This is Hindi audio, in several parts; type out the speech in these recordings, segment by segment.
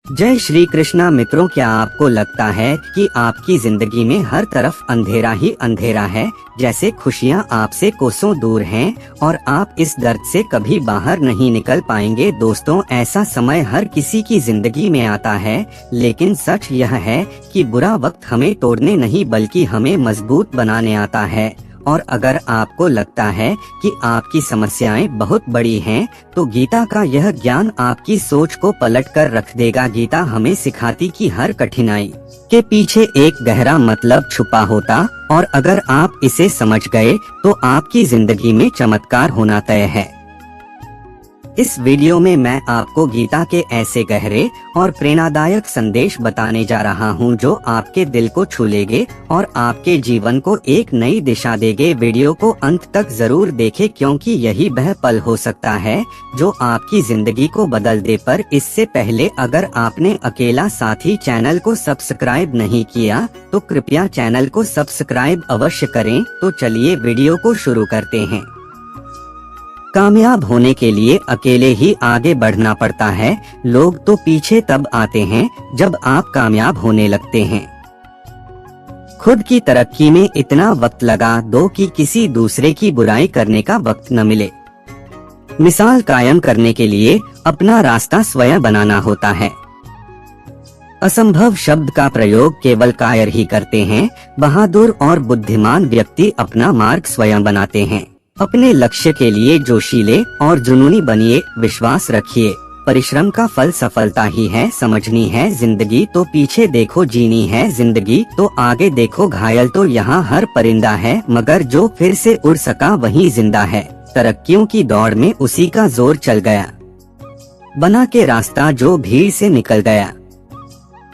जय श्री कृष्णा मित्रों, क्या आपको लगता है कि आपकी जिंदगी में हर तरफ अंधेरा ही अंधेरा है, जैसे खुशियां आपसे कोसों दूर हैं और आप इस दर्द से कभी बाहर नहीं निकल पाएंगे। दोस्तों, ऐसा समय हर किसी की जिंदगी में आता है, लेकिन सच यह है कि बुरा वक्त हमें तोड़ने नहीं बल्कि हमें मजबूत बनाने आता है। और अगर आपको लगता है कि आपकी समस्याएं बहुत बड़ी हैं, तो गीता का यह ज्ञान आपकी सोच को पलट कर रख देगा। गीता हमें सिखाती कि हर कठिनाई के पीछे एक गहरा मतलब छुपा होता, और अगर आप इसे समझ गए तो आपकी जिंदगी में चमत्कार होना तय है। इस वीडियो में मैं आपको गीता के ऐसे गहरे और प्रेरणादायक संदेश बताने जा रहा हूं जो आपके दिल को छू लेंगे और आपके जीवन को एक नई दिशा देंगे। वीडियो को अंत तक जरूर देखें, क्योंकि यही वह पल हो सकता है जो आपकी जिंदगी को बदल दे। पर इससे पहले अगर आपने अकेला साथी चैनल को सब्सक्राइब नहीं किया तो कृपया चैनल को सब्सक्राइब अवश्य करें। तो चलिए वीडियो को शुरू करते हैं। कामयाब होने के लिए अकेले ही आगे बढ़ना पड़ता है। लोग तो पीछे तब आते हैं जब आप कामयाब होने लगते हैं। खुद की तरक्की में इतना वक्त लगा दो कि किसी दूसरे की बुराई करने का वक्त न मिले। मिसाल कायम करने के लिए अपना रास्ता स्वयं बनाना होता है। असंभव शब्द का प्रयोग केवल कायर ही करते हैं। बहादुर और बुद्धिमान व्यक्ति अपना मार्ग स्वयं बनाते हैं। अपने लक्ष्य के लिए जोशीले और जुनूनी बनिए। विश्वास रखिए, परिश्रम का फल सफलता ही है। समझनी है जिंदगी तो पीछे देखो, जीनी है जिंदगी तो आगे देखो। घायल तो यहाँ हर परिंदा है, मगर जो फिर से उड़ सका वही जिंदा है। तरक्कियों की दौड़ में उसी का जोर चल गया, बना के रास्ता जो भीड़ से निकल गया।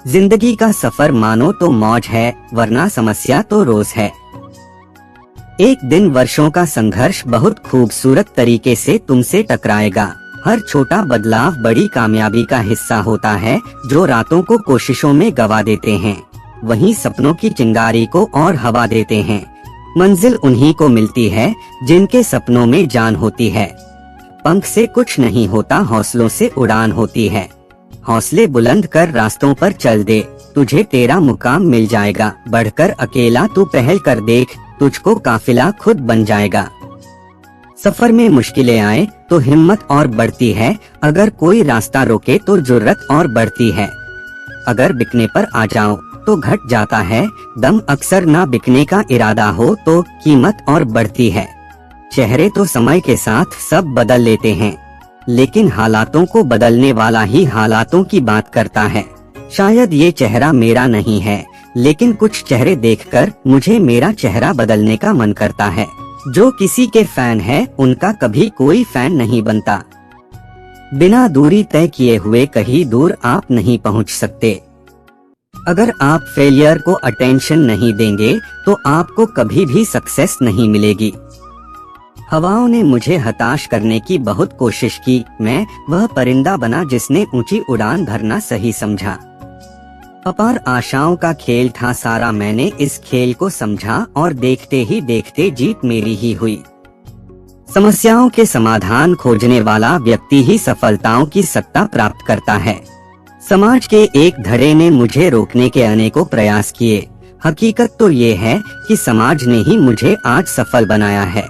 जिंदगी का सफर मानो तो मौज है, वरना समस्या तो रोज है। एक दिन वर्षों का संघर्ष बहुत खूबसूरत तरीके से तुमसे टकराएगा। हर छोटा बदलाव बड़ी कामयाबी का हिस्सा होता है। जो रातों को कोशिशों में गवा देते हैं, वहीं सपनों की चिंगारी को और हवा देते हैं। मंजिल उन्हीं को मिलती है जिनके सपनों में जान होती है। पंख से कुछ नहीं होता, हौसलों से उड़ान होती है। हौसले बुलंद कर रास्तों पर चल दे, तुझे तेरा मुकाम मिल जाएगा। बढ़कर अकेला तू पहल कर देख, तुझको काफिला खुद बन जाएगा। सफर में मुश्किलें आए तो हिम्मत और बढ़ती है। अगर कोई रास्ता रोके तो जुर्रत और बढ़ती है। अगर बिकने पर आ जाओ तो घट जाता है दम। अक्सर ना बिकने का इरादा हो तो कीमत और बढ़ती है। चेहरे तो समय के साथ सब बदल लेते हैं, लेकिन हालातों को बदलने वाला ही हालातों की बात करता है। शायद ये चेहरा मेरा नहीं है, लेकिन कुछ चेहरे देखकर मुझे मेरा चेहरा बदलने का मन करता है। जो किसी के फैन है उनका कभी कोई फैन नहीं बनता। बिना दूरी तय किए हुए कहीं दूर आप नहीं पहुंच सकते। अगर आप फेलियर को अटेंशन नहीं देंगे तो आपको कभी भी सक्सेस नहीं मिलेगी। हवाओं ने मुझे हताश करने की बहुत कोशिश की। मैं वह परिंदा बना जिसने ऊंची उड़ान भरना सही समझा। अपार आशाओं का खेल था सारा, मैंने इस खेल को समझा और देखते ही देखते जीत मेरी ही हुई। समस्याओं के समाधान खोजने वाला व्यक्ति ही सफलताओं की सत्ता प्राप्त करता है। समाज के एक धड़े ने मुझे रोकने के अनेकों प्रयास किए। हकीकत तो ये है कि समाज ने ही मुझे आज सफल बनाया है।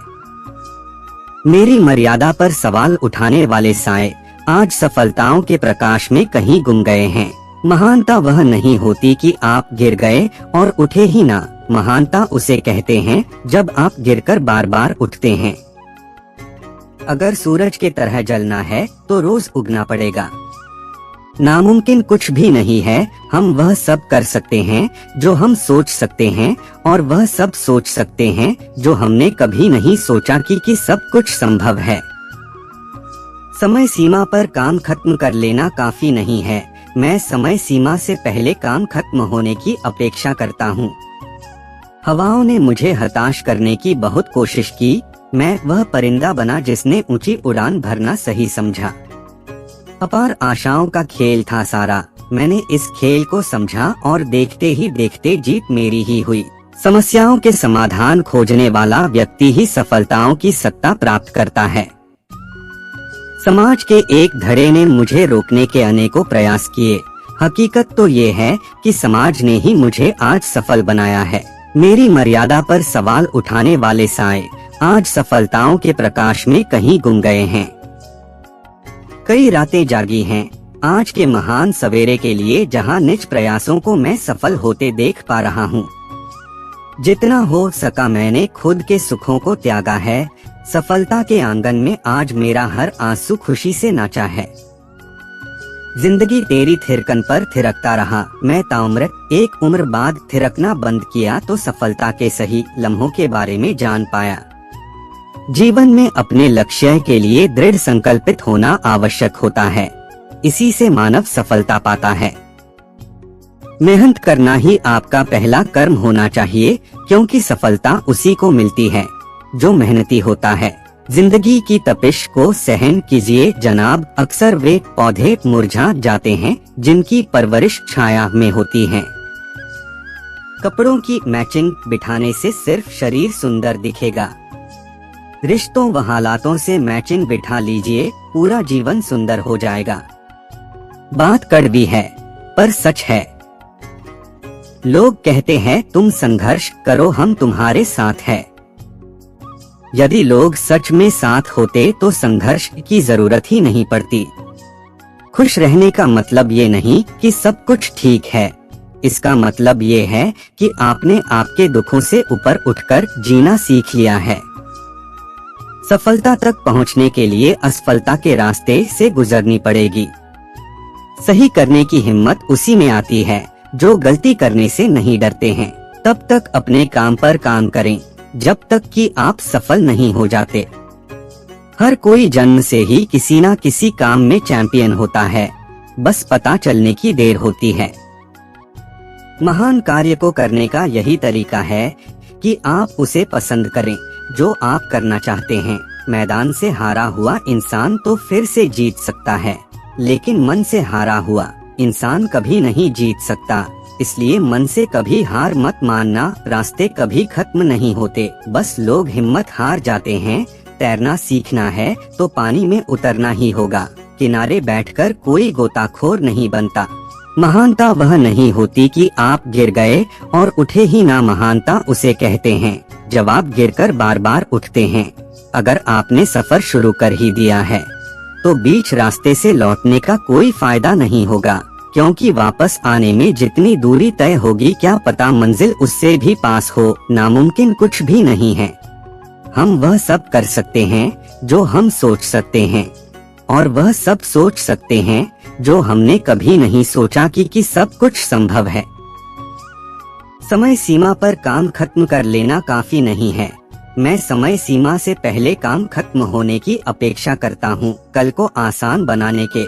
मेरी मर्यादा पर सवाल उठाने वाले साए आज सफलताओं के प्रकाश में कहीं गुम गए हैं। महानता वह नहीं होती कि आप गिर गए और उठे ही ना। महानता उसे कहते हैं जब आप गिरकर बार बार उठते हैं। अगर सूरज के तरह जलना है तो रोज उगना पड़ेगा। नामुमकिन कुछ भी नहीं है। हम वह सब कर सकते हैं जो हम सोच सकते हैं, और वह सब सोच सकते हैं जो हमने कभी नहीं सोचा कि सब कुछ संभव है। समय सीमा पर काम खत्म कर लेना काफी नहीं है। मैं समय सीमा से पहले काम खत्म होने की अपेक्षा करता हूँ। हवाओं ने मुझे हताश करने की बहुत कोशिश की। मैं वह परिंदा बना जिसने ऊंची उड़ान भरना सही समझा। अपार आशाओं का खेल था सारा, मैंने इस खेल को समझा और देखते ही देखते जीत मेरी ही हुई। समस्याओं के समाधान खोजने वाला व्यक्ति ही सफलताओं की सत्ता प्राप्त करता है। समाज के एक धड़े ने मुझे रोकने के अनेकों प्रयास किए। हकीकत तो ये है कि समाज ने ही मुझे आज सफल बनाया है। मेरी मर्यादा पर सवाल उठाने वाले साए आज सफलताओं के प्रकाश में कहीं गुम गए हैं। कई रातें जागी हैं आज के महान सवेरे के लिए, जहां निज प्रयासों को मैं सफल होते देख पा रहा हूं। जितना हो सका मैंने खुद के सुखों को त्यागा है। सफलता के आंगन में आज मेरा हर आंसू खुशी से नाचा है। जिंदगी तेरी थिरकन पर थिरकता रहा मैं ताउम्र, एक उम्र बाद थिरकना बंद किया तो सफलता के सही लम्हों के बारे में जान पाया। जीवन में अपने लक्ष्य के लिए दृढ़ संकल्पित होना आवश्यक होता है, इसी से मानव सफलता पाता है। मेहनत करना ही आपका पहला कर्म होना चाहिए, क्योंकि सफलता उसी को मिलती है जो मेहनती होता है। जिंदगी की तपिश को सहन कीजिए जनाब, अक्सर वे पौधे मुरझा जाते हैं जिनकी परवरिश छाया में होती है। कपड़ों की मैचिंग बिठाने से सिर्फ शरीर सुंदर दिखेगा, रिश्तों व हालातों से मैचिंग बिठा लीजिए, पूरा जीवन सुंदर हो जाएगा। बात कड़वी है पर सच है। लोग कहते हैं तुम संघर्ष करो हम तुम्हारे साथ है। यदि लोग सच में साथ होते तो संघर्ष की जरूरत ही नहीं पड़ती। खुश रहने का मतलब ये नहीं कि सब कुछ ठीक है, इसका मतलब ये है कि आपने आपके दुखों से ऊपर उठकर जीना सीख लिया है। सफलता तक पहुंचने के लिए असफलता के रास्ते से गुजरनी पड़ेगी। सही करने की हिम्मत उसी में आती है जो गलती करने से नहीं डरते हैं। तब तक अपने काम पर काम करें जब तक कि आप सफल नहीं हो जाते। हर कोई जन्म से ही किसी न किसी काम में चैंपियन होता है, बस पता चलने की देर होती है। महान कार्य को करने का यही तरीका है कि आप उसे पसंद करें जो आप करना चाहते हैं। मैदान से हारा हुआ इंसान तो फिर से जीत सकता है, लेकिन मन से हारा हुआ इंसान कभी नहीं जीत सकता। इसलिए मन से कभी हार मत मानना, रास्ते कभी खत्म नहीं होते, बस लोग हिम्मत हार जाते हैं। तैरना सीखना है तो पानी में उतरना ही होगा, किनारे बैठकर कोई गोताखोर नहीं बनता। महानता वह नहीं होती कि आप गिर गए और उठे ही ना, महानता उसे कहते हैं जब आप गिरकर बार बार उठते हैं। अगर आपने सफर शुरू कर ही दिया है तो बीच रास्ते से लौटने का कोई फायदा नहीं होगा, क्योंकि वापस आने में जितनी दूरी तय होगी क्या पता मंजिल उससे भी पास हो। नामुमकिन कुछ भी नहीं है। हम वह सब कर सकते हैं जो हम सोच सकते हैं, और वह सब सोच सकते हैं जो हमने कभी नहीं सोचा कि सब कुछ संभव है। समय सीमा पर काम खत्म कर लेना काफी नहीं है। मैं समय सीमा से पहले काम खत्म होने की अपेक्षा करता हूँ, कल को आसान बनाने के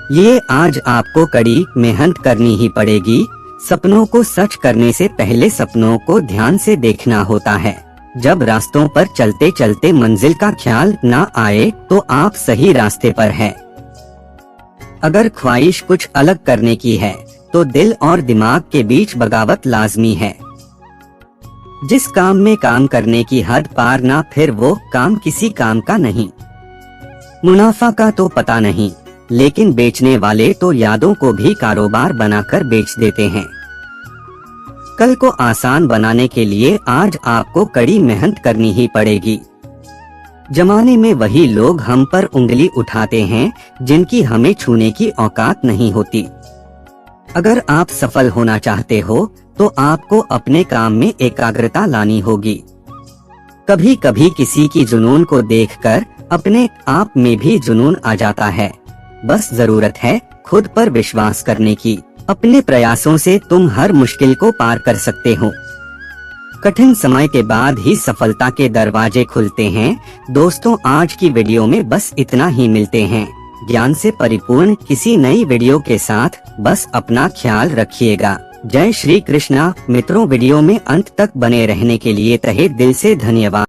लिए आज आपको कड़ी मेहनत करनी ही पड़ेगी। सपनों को सच करने से पहले सपनों को ध्यान से देखना होता है। जब रास्तों पर चलते चलते मंजिल का ख्याल ना आए तो आप सही रास्ते पर है। अगर ख्वाहिश कुछ अलग करने की है तो दिल और दिमाग के बीच बगावत लाजमी है। जिस काम में काम करने की हद पार ना, फिर वो काम किसी काम का नहीं। मुनाफा का तो पता नहीं, लेकिन बेचने वाले तो यादों को भी कारोबार बनाकर बेच देते हैं। कल को आसान बनाने के लिए आज आपको कड़ी मेहनत करनी ही पड़ेगी। जमाने में वही लोग हम पर उंगली उठाते हैं जिनकी हमें छूने की औकात नहीं होती। अगर आप सफल होना चाहते हो तो आपको अपने काम में एकाग्रता लानी होगी। कभी कभी किसी की जुनून को देखकर अपने आप में भी जुनून आ जाता है। बस जरूरत है खुद पर विश्वास करने की। अपने प्रयासों से तुम हर मुश्किल को पार कर सकते हो। कठिन समय के बाद ही सफलता के दरवाजे खुलते हैं। दोस्तों, आज की वीडियो में बस इतना ही। मिलते हैं ज्ञान से परिपूर्ण किसी नई वीडियो के साथ। बस अपना ख्याल रखिएगा। जय श्री कृष्णा। मित्रों, वीडियो में अंत तक बने रहने के लिए तहे दिल से धन्यवाद।